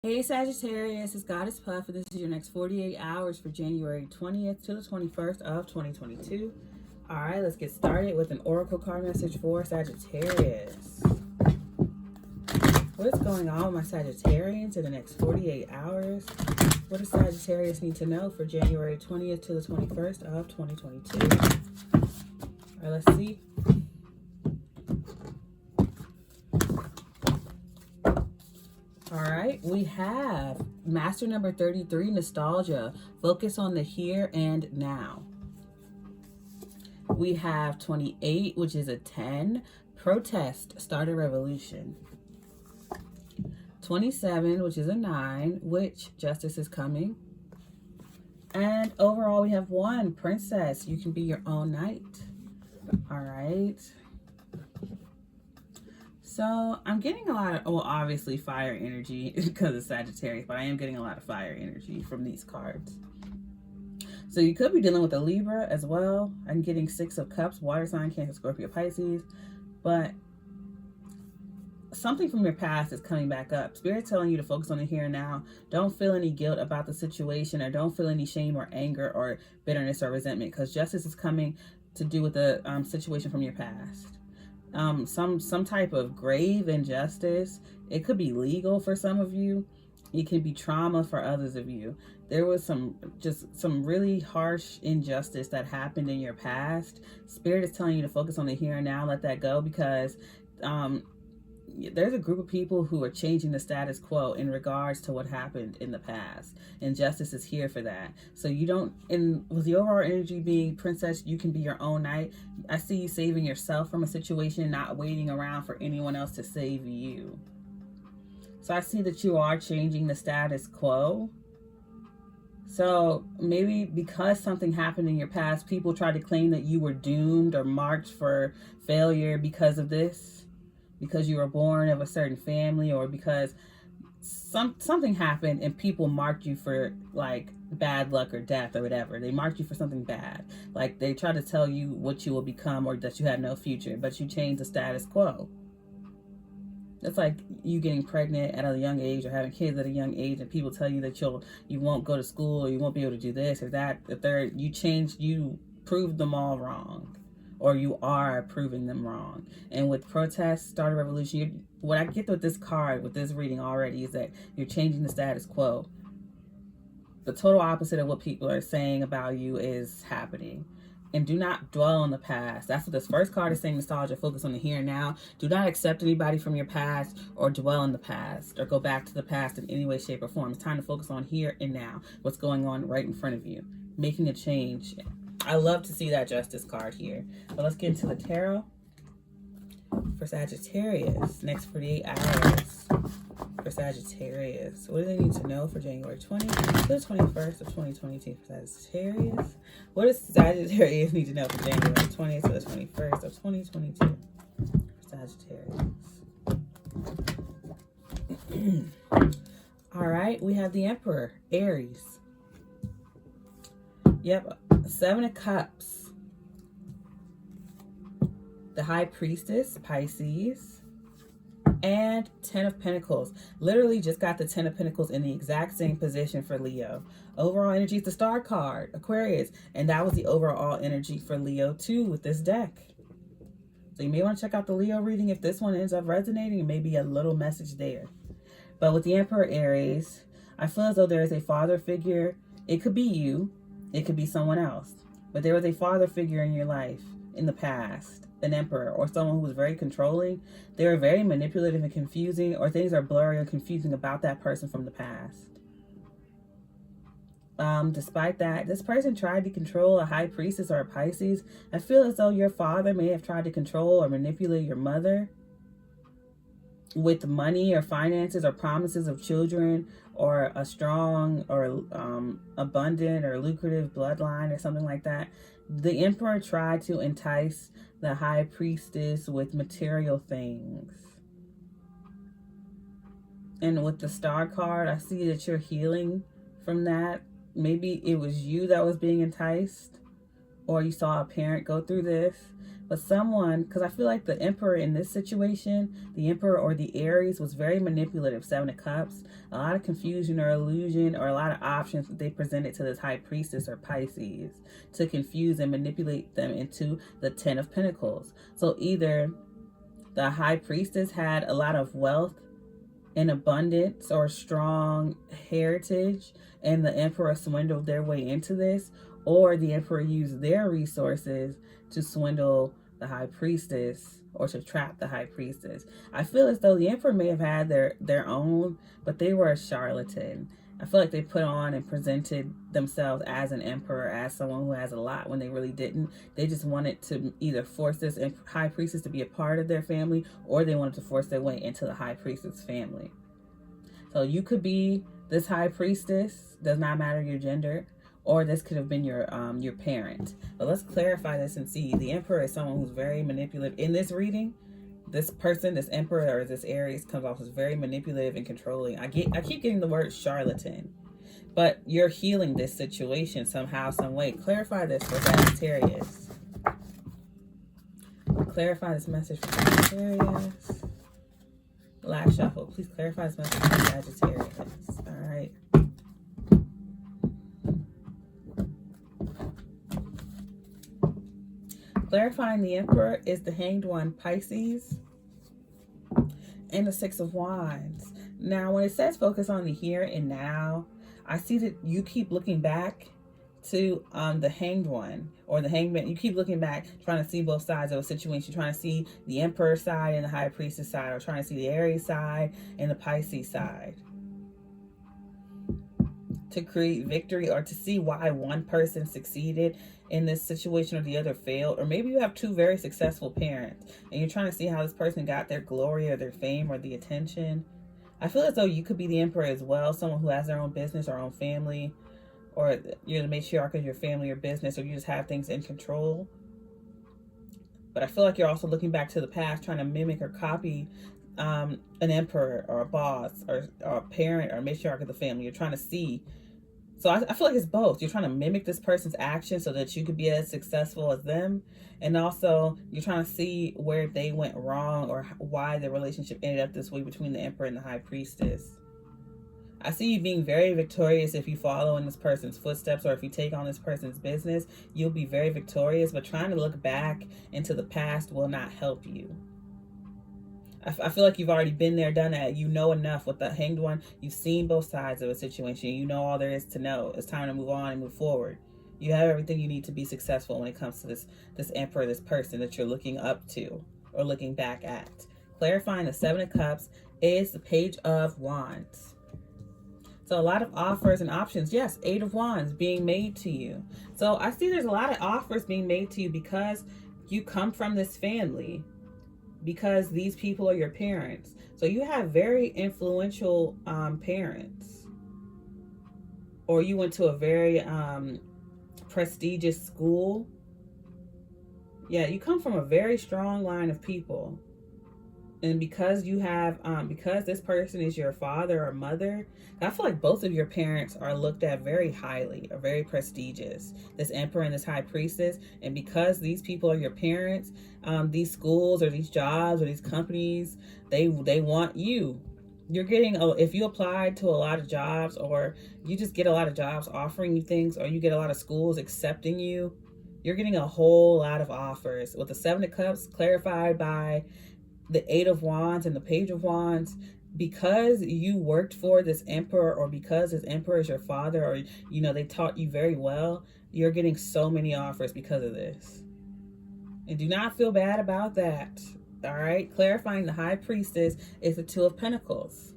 Hey Sagittarius, it's Goddess Puff, and this is your next 48 hours for January 20th to the 21st of 2022. All right, let's get started with an oracle card message for Sagittarius. What is going on with my Sagittarians in the next 48 hours? What does Sagittarius need to know for January 20th to the 21st of 2022? All right, let's see. All right, we have Master number 33, Nostalgia. Focus on the here and now. We have 28, which is a 10. Protest, start a revolution. 27, which is a 9, which justice is coming. And overall, we have 1, Princess. You can be your own knight. All right. So I'm getting a lot of, well, obviously fire energy because of Sagittarius, but I am getting a lot of fire energy from these cards. So you could be dealing with a Libra as well. I'm getting 6 of Cups, water sign, Cancer, Scorpio, Pisces. But something from your past is coming back up. Spirit's telling you to focus on the here and now. Don't feel any guilt about the situation, or don't feel any shame or anger or bitterness or resentment, because justice is coming to do with the situation from your past. Some type of grave injustice. It could be legal for some of you. It can be trauma for others of you. There was some really harsh injustice that happened in your past. Spirit is telling you to focus on the here and now. Let that go, because there's a group of people who are changing the status quo in regards to what happened in the past, and justice is here for that. So you don't, and with the overall energy being Princess, you can be your own knight. I see you saving yourself from a situation, not waiting around for anyone else to save you. So I see that you are changing the status quo. So maybe because something happened in your past, people try to claim that you were doomed or marked for failure because of this. Because you were born of a certain family, or because something happened and people marked you for like bad luck or death or whatever. They marked you for something bad. Like they try to tell you what you will become, or that you had no future, but you changed the status quo. That's like you getting pregnant at a young age, or having kids at a young age, and people tell you that you won't go to school, or you won't be able to do this or that. The third, you proved them all wrong. Or you are proving them wrong. And with protest, start a revolution, what I get with this card, with this reading already, is that you're changing the status quo. The total opposite of what people are saying about you is happening. And do not dwell on the past. That's what this first card is saying, Nostalgia. Focus on the here and now. Do not accept anybody from your past, or dwell in the past, or go back to the past in any way, shape, or form. It's time to focus on here and now. What's going on right in front of you. Making a change. I love to see that justice card here. But let's get into the tarot for Sagittarius. Next 48 hours for Sagittarius. What do they need to know for January 20th to the 21st of 2022 for Sagittarius? What does Sagittarius need to know for January 20th to the 21st of 2022 for Sagittarius? All right, we have the Emperor, Aries. Yep, 7 of Cups. The High Priestess, Pisces. And 10 of Pentacles. Literally just got the 10 of Pentacles in the exact same position for Leo. Overall energy is the Star card, Aquarius. And that was the overall energy for Leo too with this deck. So you may want to check out the Leo reading if this one ends up resonating. Maybe a little message there. But with the Emperor, Aries, I feel as though there is a father figure. It could be you. It could be someone else. But there was a father figure in your life in the past, an emperor, or someone who was very controlling. They were very manipulative and confusing, or things are blurry or confusing about that person from the past. Despite that, this person tried to control a High Priestess or a Pisces. I feel as though your father may have tried to control or manipulate your mother with money or finances or promises of children, or a strong or abundant or lucrative bloodline or something like that. The Emperor tried to entice the High Priestess with material things. And with the Star card, I see that you're healing from that. Maybe it was you that was being enticed, or you saw a parent go through this. But someone, because I feel like the Emperor in this situation, the Emperor or the Aries, was very manipulative. Seven of Cups, a lot of confusion or illusion, or a lot of options that they presented to this High Priestess or Pisces to confuse and manipulate them into the Ten of Pentacles. So either the High Priestess had a lot of wealth and abundance or strong heritage, and the Emperor swindled their way into this, or the Emperor used their resources to swindle the High Priestess or to trap the High Priestess. I feel as though the Emperor may have had their own, but they were a charlatan. I feel like they put on and presented themselves as an Emperor, as someone who has a lot, when they really didn't. They just wanted to either force this High Priestess to be a part of their family, or they wanted to force their way into the High Priestess family. So you could be this High Priestess, does not matter your gender, or this could have been your parent. But let's clarify this and see. The Emperor is someone who's very manipulative. In this reading, this person, this Emperor or this Aries, comes off as very manipulative and controlling. I keep getting the word charlatan, but you're healing this situation somehow, some way. Clarify this for Sagittarius. Clarify this message for Sagittarius. Last shuffle. Please clarify this message for Sagittarius. All right. Clarifying the Emperor is the Hanged One, Pisces, and the Six of Wands. Now, when it says focus on the here and now, I see that you keep looking back to the Hanged One or the Hangman. You keep looking back, trying to see both sides of a situation. You're trying to see the Emperor side and the High Priestess side, or trying to see the Aries side and the Pisces side, to create victory or to see why one person succeeded in this situation or the other failed. Or maybe you have two very successful parents and you're trying to see how this person got their glory or their fame or the attention. I feel as though you could be the Emperor as well, someone who has their own business or own family, or you're the matriarch of your family or business, or you just have things in control. But I feel like you're also looking back to the past, trying to mimic or copy an Emperor or a boss or a parent or a matriarch of the family. You're trying to see. So I feel like it's both. You're trying to mimic this person's actions so that you could be as successful as them. And also you're trying to see where they went wrong or why the relationship ended up this way between the Emperor and the High Priestess. I see you being very victorious if you follow in this person's footsteps, or if you take on this person's business, you'll be very victorious. But trying to look back into the past will not help you. I feel like you've already been there, done that. You know enough with the Hanged One. You've seen both sides of a situation. You know all there is to know. It's time to move on and move forward. You have everything you need to be successful when it comes to this Emperor, this person that you're looking up to or looking back at. Clarifying the Seven of Cups is the Page of Wands. So a lot of offers and options. Yes, Eight of Wands being made to you. So I see there's a lot of offers being made to you because you come from this family, because these people are your parents. So you have very influential parents, or you went to a very prestigious school. Yeah, you come from a very strong line of people. And because you have, because this person is your father or mother, I feel like both of your parents are looked at very highly, or very prestigious. This Emperor and this High Priestess. And because these people are your parents, these schools or these jobs or these companies, they want you. You're getting, if you apply to a lot of jobs, or you just get a lot of jobs offering you things, or you get a lot of schools accepting you, you're getting a whole lot of offers. With the Seven of Cups clarified by the Eight of Wands and the Page of Wands, because you worked for this Emperor, or because this Emperor is your father, or they taught you very well, you're getting so many offers because of this. And do not feel bad about that. All right, clarifying the High Priestess is the Two of Pentacles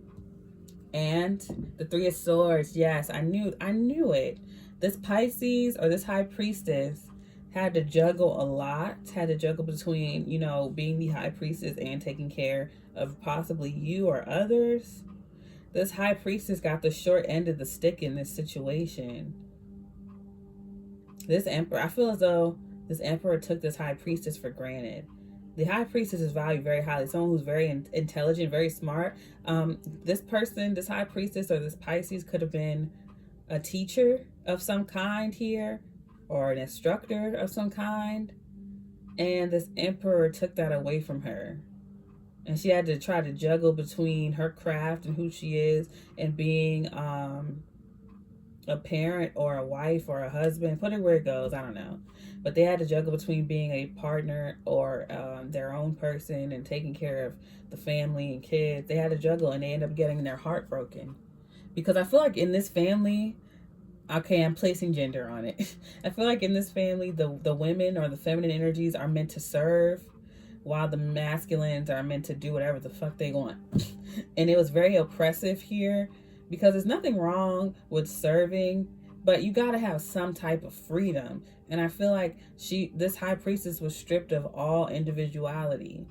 and the Three of Swords. Yes, I knew it. This Pisces or this High Priestess had to juggle a lot, had to juggle between, being the High Priestess and taking care of possibly you or others. This High Priestess got the short end of the stick in this situation. This Emperor, I feel as though this Emperor took this High Priestess for granted. The High Priestess is valued very highly. Someone who's very intelligent, very smart. This person, this High Priestess or this Pisces, could have been a teacher of some kind here, or an instructor of some kind. And this Emperor took that away from her. And she had to try to juggle between her craft and who she is and being a parent or a wife or a husband. Put it where it goes, I don't know. But they had to juggle between being a partner or their own person and taking care of the family and kids. They had to juggle, and they end up getting their heart broken. Because I feel like in this family, okay, I'm placing gender on it. I feel like in this family, the women or the feminine energies are meant to serve, while the masculines are meant to do whatever the fuck they want. And it was very oppressive here, because there's nothing wrong with serving, but you gotta have some type of freedom. And I feel like this high priestess was stripped of all individuality.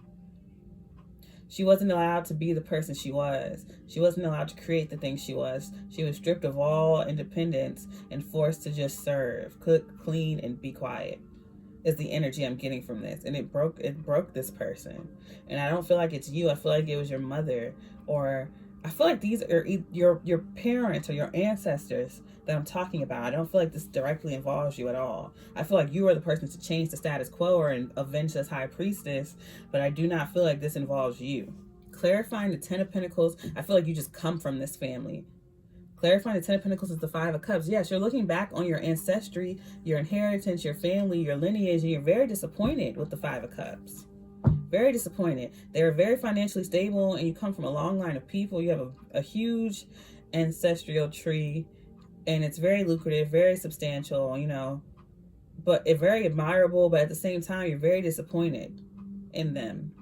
She wasn't allowed to be the person she was. She wasn't allowed to create the things she was. She was stripped of all independence and forced to just serve, cook, clean, and be quiet. Is the energy I'm getting from this. And it broke this person. And I don't feel like it's you. I feel like it was your mother, or I feel like these are your parents or your ancestors that I'm talking about. I don't feel like this directly involves you at all. I feel like you are the person to change the status quo or avenge this high priestess, but I do not feel like this involves you. Clarifying the Ten of Pentacles, I feel like you just come from this family. Clarifying the Ten of Pentacles is the Five of Cups. Yes, you're looking back on your ancestry, your inheritance, your family, your lineage, and you're very disappointed with the Five of Cups. Very disappointed. They're very financially stable, and you come from a long line of people. You have a huge ancestral tree, and it's very lucrative, very substantial, you know, but it's very admirable, but at the same time, you're very disappointed in them.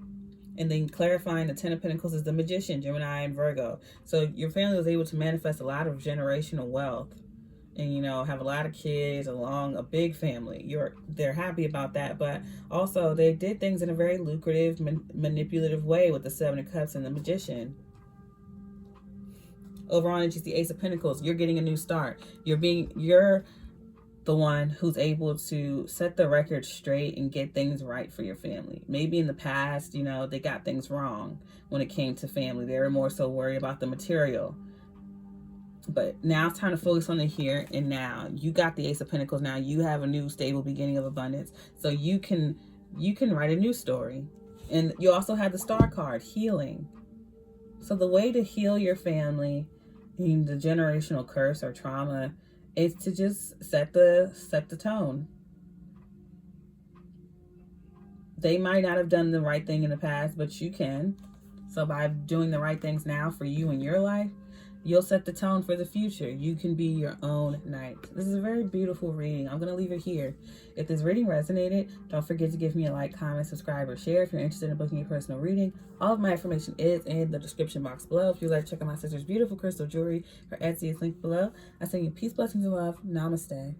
And then clarifying the Ten of Pentacles is the Magician, Gemini, and Virgo. So your family was able to manifest a lot of generational wealth and, you know, have a lot of kids along a big family. They're happy about that, but also they did things in a very lucrative, manipulative way with the Seven of Cups and the Magician. Over on it's the Ace of Pentacles. You're getting a new start. You're the one who's able to set the record straight and get things right for your family. Maybe in the past, you know, they got things wrong when it came to family. They were more so worried about the material. But now it's time to focus on the here and now. You got the Ace of Pentacles now. You have a new stable beginning of abundance. So you can write a new story. And you also have the Star card, healing. So the way to heal your family in the generational curse or trauma is to just set the tone. They might not have done the right thing in the past, but you can. So by doing the right things now for you in your life, you'll set the tone for the future. You can be your own knight. This is a very beautiful reading. I'm going to leave it here. If this reading resonated, don't forget to give me a like, comment, subscribe, or share. If you're interested in booking a personal reading, all of my information is in the description box below. If you'd like to check out my sister's beautiful crystal jewelry, her Etsy is linked below. I send you peace, blessings, and love. Namaste.